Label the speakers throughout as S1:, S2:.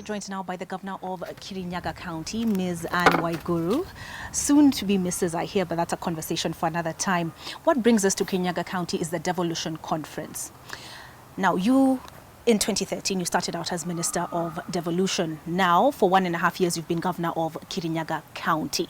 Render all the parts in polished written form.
S1: we're joined now by the Governor of Kirinyaga County, Ms. Ann Waiguru. Soon to be Mrs. I hear, but that's a conversation for another time. What brings us to Kirinyaga County is the Devolution Conference. Now, in 2013, you started out as Minister of Devolution. Now, for 1.5 years, you've been Governor of Kirinyaga County.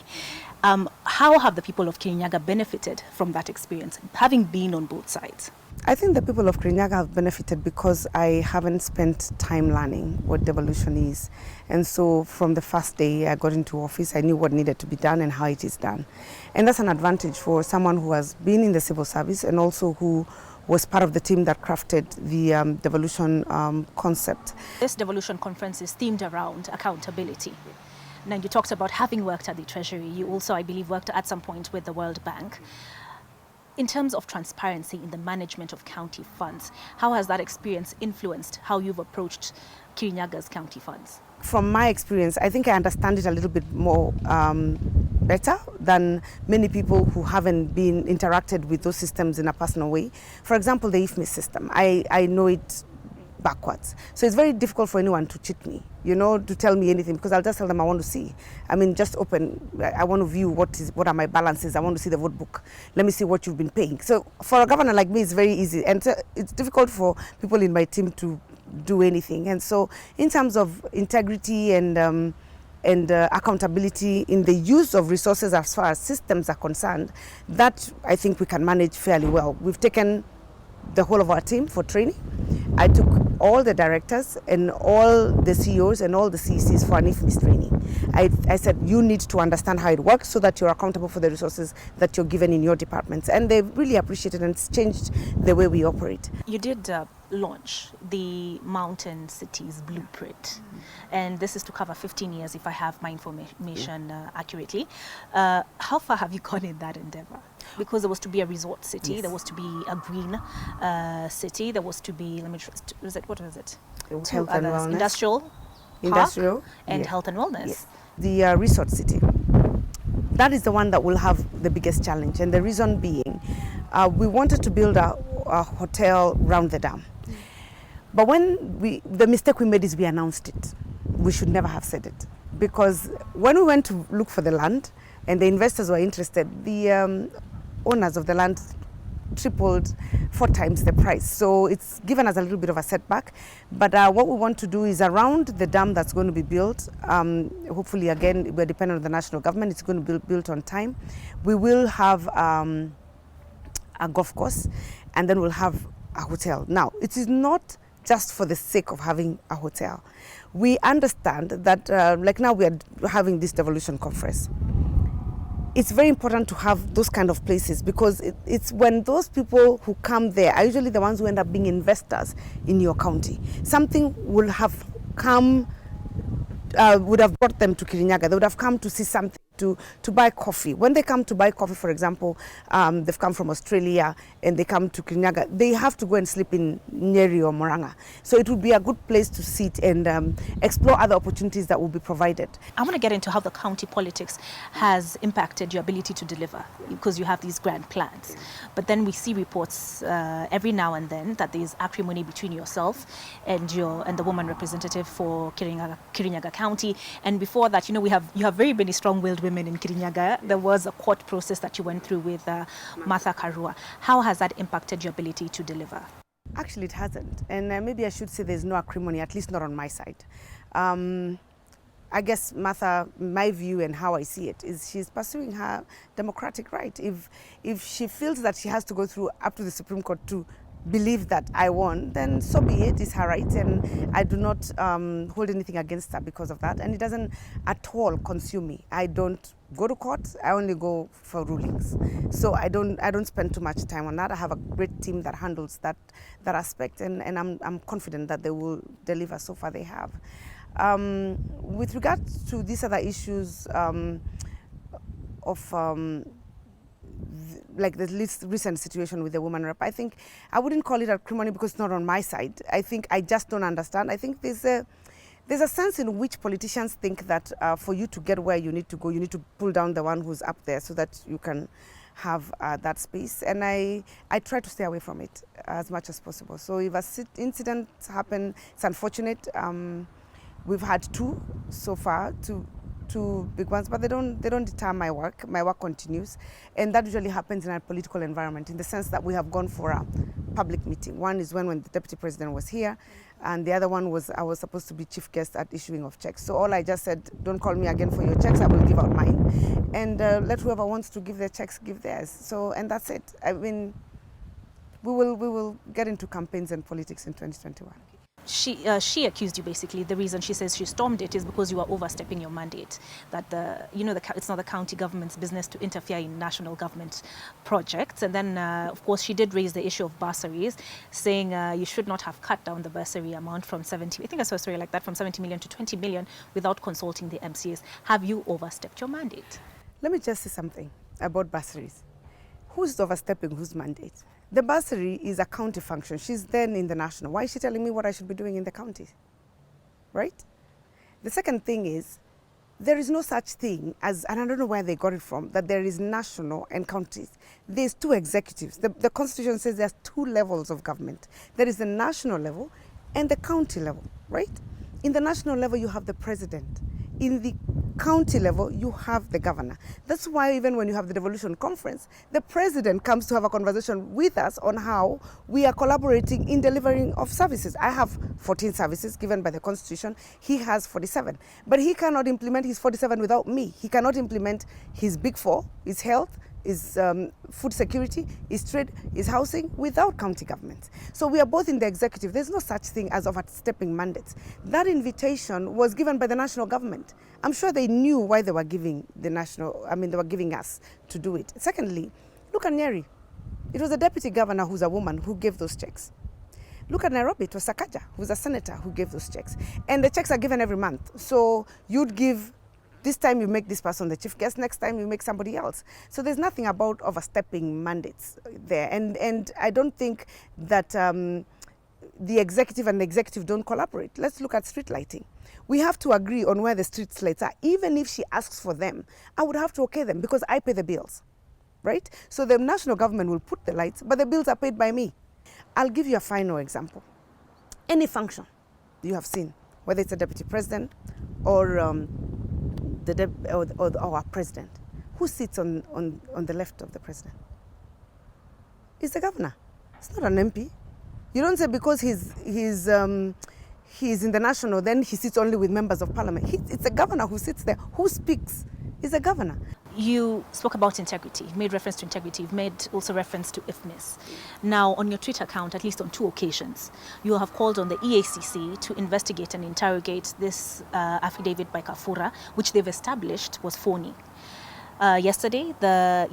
S1: How have the people of Kirinyaga benefited from that experience, having been on both sides?
S2: I think the people of Kirinyaga have benefited because I haven't spent time learning what devolution is. And so from the first day I got into office, I knew what needed to be done and how it is done. And that's an advantage for someone who has been in the civil service and also who was part of the team that crafted the devolution concept.
S1: This devolution conference is themed around accountability. Now, you talked about having worked at the Treasury. You also, I believe, worked at some point with the World Bank. In terms of transparency in the management of county funds, how has that experience influenced how you've approached Kirinyaga's county funds?
S2: From my experience, I think I understand it a little bit more better than many people who haven't been interacted with those systems in a personal way. For example, the IFMI system, I know it backwards. So it's very difficult for anyone to cheat me, to tell me anything, because I'll just tell them I want to see. I mean, just open, I want to view what are my balances, I want to see the vote book. Let me see what you've been paying. So for a governor like me, it's very easy. And it's difficult for people in my team to do anything. And so in terms of integrity and accountability in the use of resources as far as systems are concerned, that I think we can manage fairly well. We've taken the whole of our team for training. I took all the directors and all the CEOs and all the CECs for an IFMIS training. I said, you need to understand how it works so that you're accountable for the resources that you're given in your departments. And they really appreciated it, and it's changed the way we operate.
S1: You did launch the Mountain Cities Blueprint, and this is to cover 15 years if I have my information accurately. How far have you gone in that endeavor? Because there was to be a resort city, yes. There was to be a green city, there was to be, what was it?
S2: Health and wellness.
S1: Industrial and
S2: yes.
S1: Health and wellness.
S2: Yes. The resort city. That is the one that will have the biggest challenge, and the reason being, we wanted to build a hotel round the dam. But the mistake we made is we announced it. We should never have said it. Because when we went to look for the land and the investors were interested, the owners of the land tripled 4 times the price. So it's given us a little bit of a setback. But what we want to do is around the dam that's going to be built, hopefully again, we're dependent on the national government, it's going to be built on time. We will have a golf course, and then we'll have a hotel. Now, it is not just for the sake of having a hotel. We understand that, like now we are having this Devolution Conference. It's very important to have those kind of places, because it's when those people who come there are usually the ones who end up being investors in your county. Something will have come, would have brought them to Kirinyaga. They would have come to see something, to buy coffee. When they come to buy coffee, for example, they've come from Australia and they come to Kirinyaga, they have to go and sleep in Nyeri or Moranga. So it would be a good place to sit and explore other opportunities that will be provided.
S1: I want to get into how the county politics has impacted your ability to deliver, because you have these grand plans. But then we see reports every now and then that there's acrimony between yourself and the woman representative for Kirinyaga County. And before that, you have very many strong-willed women in Kirinyaga. There was a court process that you went through with Martha Karua. How has that impacted your ability to deliver?
S2: Actually, it hasn't. And maybe I should say there's no acrimony, at least not on my side. I guess Martha, my view and how I see it, is she's pursuing her democratic right. If she feels that she has to go through up to the Supreme Court to believe that I won, then so be it, it's her right, and I do not hold anything against her because of that, and it doesn't at all consume me. I don't go to court, I only go for rulings. So I don't spend too much time on that. I have a great team that handles that aspect, and I'm confident that they will deliver. So far they have. With regard to these other issues of like the recent situation with the woman rep, I think I wouldn't call it acrimony because it's not on my side. I think I just don't understand. I think there's a sense in which politicians think that for you to get where you need to go, you need to pull down the one who's up there so that you can have that space. And I try to stay away from it as much as possible. So if an incident happens, it's unfortunate. We've had two so far, two big ones, but they don't deter my work. My work continues, and that usually happens in a political environment, in the sense that we have gone for a public meeting. One is when the deputy president was here, and the other one was I was supposed to be chief guest at issuing of checks. So all I just said, don't call me again for your checks. I will give out mine, and let whoever wants to give their checks give theirs. So, and that's it. I mean, we will get into campaigns and politics in 2021.
S1: She accused you, basically. The reason she says she stormed it is because you are overstepping your mandate. That it's not the county government's business to interfere in national government projects. And then, of course, she did raise the issue of bursaries, saying you should not have cut down the bursary amount from 70. I think I saw a story like that, from 70 million to 20 million, without consulting the MCAs. Have you overstepped your mandate?
S2: Let me just say something about bursaries. Who's overstepping whose mandate? The bursary is a county function. She's then in the national. Why is she telling me what I should be doing in the county? Right? The second thing is, there is no such thing as, and I don't know where they got it from, that there is national and counties. There's two executives. The Constitution says there's two levels of government. There is the national level and the county level, right? In the national level, you have the president. In the county level, you have the governor. That's why even when you have the Devolution Conference, the president comes to have a conversation with us on how we are collaborating in delivering of services. I have 14 services given by the Constitution. He has 47. But he cannot implement his 47 without me. He cannot implement his big four, his health, is food security, is trade, is housing, without county governments. So we are both in the executive. There's no such thing as overstepping mandates. That invitation was given by the national government. I'm sure they knew why they were giving they were giving us to do it. Secondly, look at Nyeri. It was the deputy governor, who's a woman, who gave those checks. Look at Nairobi. It was Sakaja, who's a senator, who gave those checks. And the checks are given every month. So you'd give, this time you make this person the chief guest, next time you make somebody else. So there's nothing about overstepping mandates there. And I don't think that the executive and the executive don't collaborate. Let's look at street lighting. We have to agree on where the street lights are. Even if she asks for them, I would have to okay them because I pay the bills, right? So the national government will put the lights, but the bills are paid by me. I'll give you a final example. Any function you have seen, whether it's a deputy president or our president, who sits on the left of the president? It's the governor. It's not an MP. You don't say because he's in the national, then he sits only with members of parliament. It's the governor who sits there. Who speaks is the governor.
S1: You spoke about integrity, made reference to integrity. You've made also reference to IFMIS. Now, on your Twitter account, at least on 2 occasions, you have called on the EACC to investigate and interrogate this affidavit by Kafura, which they've established was phony. Yesterday, the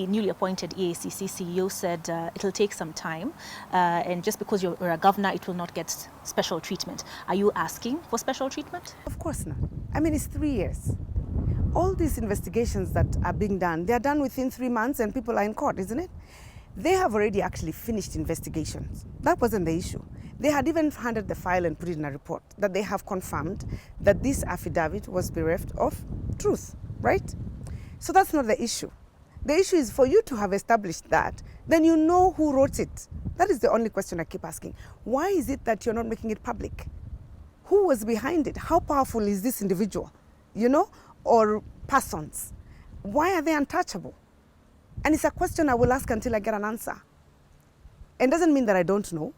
S1: newly appointed EACC CEO said it'll take some time, and just because you're a governor, it will not get special treatment. Are you asking for special treatment?
S2: Of course not. I mean, it's 3 years. All these investigations that are being done, they're done within 3 months and people are in court, isn't it? They have already actually finished investigations. That wasn't the issue. They had even handed the file and put it in a report that they have confirmed that this affidavit was bereft of truth, right? So that's not the issue. The issue is for you to have established that, then you know who wrote it. That is the only question I keep asking. Why is it that you're not making it public? Who was behind it? How powerful is this individual, or persons? Why are they untouchable? And it's a question I will ask until I get an answer. And doesn't mean that I don't know,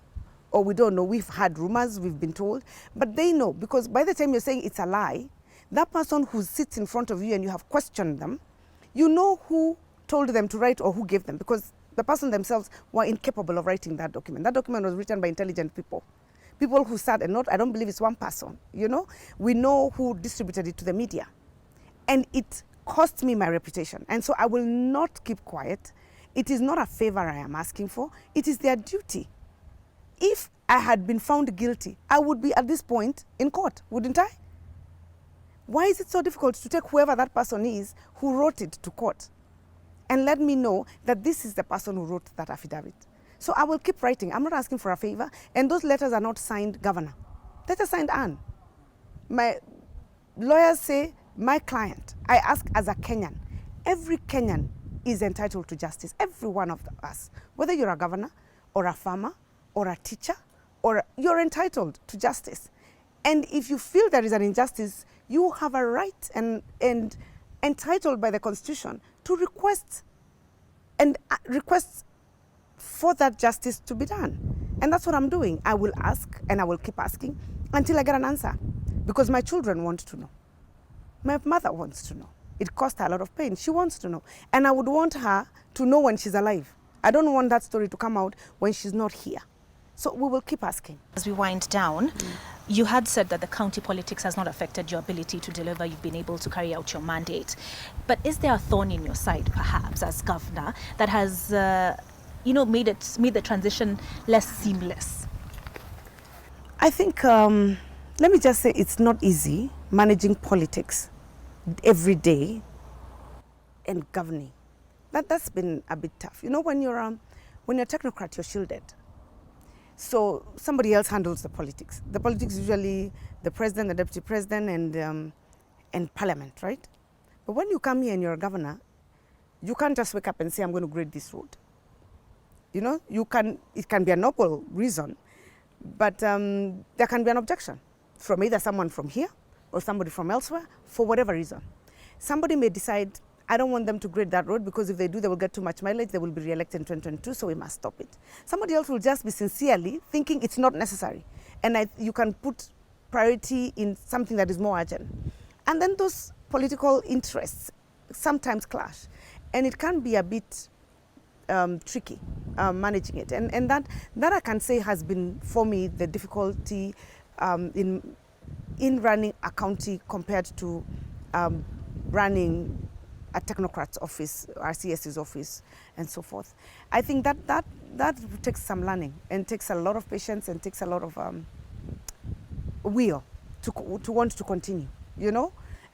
S2: or we don't know. We've had rumors, we've been told, but they know, because by the time you're saying it's a lie, that person who sits in front of you and you have questioned them, you know who told them to write or who gave them, because the person themselves were incapable of writing that document. That document was written by intelligent people. People who sat and I don't believe it's one person, We know who distributed it to the media. And it cost me my reputation. And so I will not keep quiet. It is not a favor I am asking for. It is their duty. If I had been found guilty, I would be at this point in court, wouldn't I? Why is it so difficult to take whoever that person is who wrote it to court and let me know that this is the person who wrote that affidavit? So I will keep writing. I'm not asking for a favor. And those letters are not signed governor. That is signed Ann. My lawyers say, my client, I ask as a Kenyan, every Kenyan is entitled to justice, every one of us. Whether you're a governor or a farmer or a teacher, or you're entitled to justice. And if you feel there is an injustice, you have a right and entitled by the Constitution to request for that justice to be done. And that's what I'm doing. I will ask and I will keep asking until I get an answer, because my children want to know. My mother wants to know. It cost her a lot of pain. She wants to know. And I would want her to know when she's alive. I don't want that story to come out when she's not here. So we will keep asking.
S1: As we wind down, you had said that the county politics has not affected your ability to deliver. You've been able to carry out your mandate. But is there a thorn in your side, perhaps, as governor, that has made the transition less seamless?
S2: I think, let me just say, it's not easy managing politics every day and governing. That's been a bit tough. When you're a technocrat, you're shielded. So somebody else handles the politics. The politics usually the president, the deputy president, and parliament, right? But when you come here and you're a governor, you can't just wake up and say, I'm going to grade this road. It can be a noble reason, but there can be an objection from either someone from here or somebody from elsewhere for whatever reason. Somebody may decide, I don't want them to grade that road because if they do, they will get too much mileage, they will be re-elected in 2022, so we must stop it. Somebody else will just be sincerely thinking it's not necessary. And you can put priority in something that is more urgent. And then those political interests sometimes clash. And it can be a bit tricky managing it. And that I can say has been, for me, the difficulty in running a county compared to running a technocrat's office, RCS's office, and so forth. I think that takes some learning and takes a lot of patience and takes a lot of will to want to continue.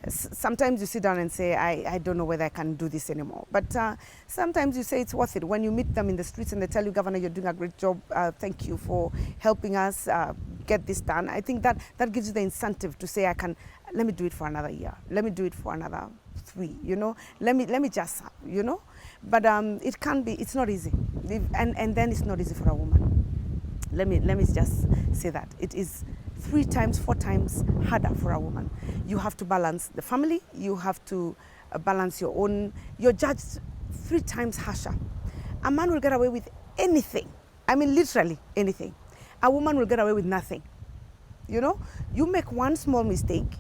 S2: Sometimes you sit down and say, I don't know whether I can do this anymore. But sometimes you say it's worth it. When you meet them in the streets and they tell you, Governor, you're doing a great job. Thank you for helping us get this done. I think that gives you the incentive to say, let me do it for another year. Let me do it for another 3, Let me just, But it's not easy. And then it's not easy for a woman. Let me just say that. It is 3 times, 4 times harder for a woman. You have to balance the family, you have to balance your own, you're judged 3 times harsher. A man will get away with anything. I mean, literally anything. A woman will get away with nothing. You make one small mistake.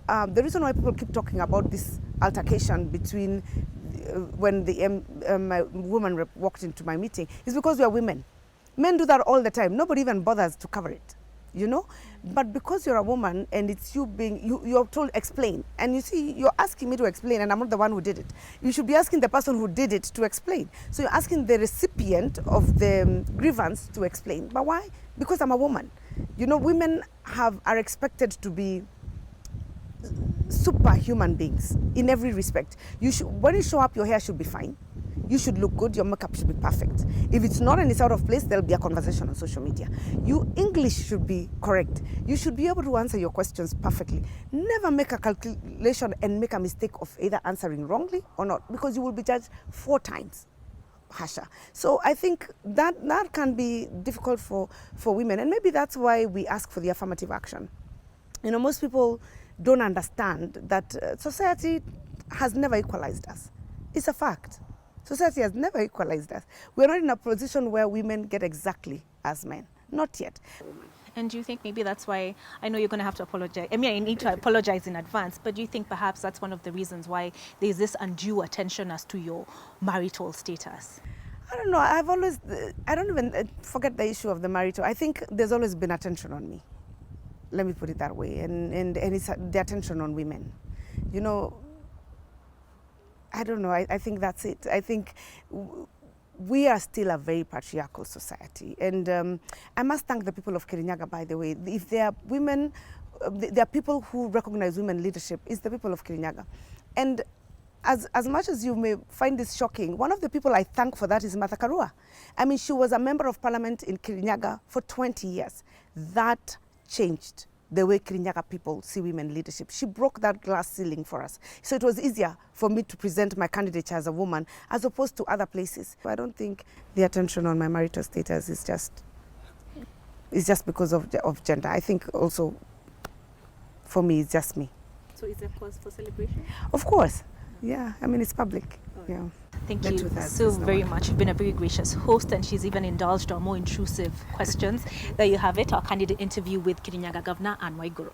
S2: The reason why people keep talking about this altercation between when my woman rep walked into my meeting is because we are women. Men do that all the time. Nobody even bothers to cover it. But because you're a woman and it's you're told explain, and you see you're asking me to explain and I'm not the one who did it. You should be asking the person who did it to explain. So you're asking the recipient of the grievance to explain. But why? Because I'm a woman. Women are expected to be superhuman beings in every respect. When you show up, your hair should be fine. You should look good, your makeup should be perfect. If it's not and it's out of place, there'll be a conversation on social media. Your English should be correct. You should be able to answer your questions perfectly. Never make a calculation and make a mistake of either answering wrongly or not, because you will be judged 4 times harsher. So I think that can be difficult for women, and maybe that's why we ask for the affirmative action. Most people don't understand that society has never equalized us. It's a fact. Society has never equalized us. We're not in a position where women get exactly as men. Not yet.
S1: And do you think maybe that's why, I know you're going to have to apologize. I mean, I need to apologize in advance, but do you think perhaps that's one of the reasons why there's this undue attention as to your marital status?
S2: I don't know. I don't even forget the issue of the marital. I think there's always been attention on me. Let me put it that way. And it's the attention on women. I don't know. I think that's it. I think we are still a very patriarchal society. And I must thank the people of Kirinyaga, by the way. If there are women, there are people who recognize women leadership, it's the people of Kirinyaga. And as much as you may find this shocking, one of the people I thank for that is Martha Karua. I mean, she was a member of parliament in Kirinyaga for 20 years. That changed the way Kirinyaga people see women leadership. She broke that glass ceiling for us. So it was easier for me to present my candidature as a woman as opposed to other places. I don't think the attention on my marital status is just because of gender. I think also for me, it's just me.
S1: So is there cause for celebration?
S2: Of course. Yeah, I mean, it's public. Yeah.
S1: Thank
S2: The
S1: you
S2: two-thirds
S1: so
S2: is the
S1: very
S2: one.
S1: much. You've been a very gracious host, and she's even indulged our more intrusive questions. There you have it, our candidate interview with Kirinyaga Governor Ann Waiguru.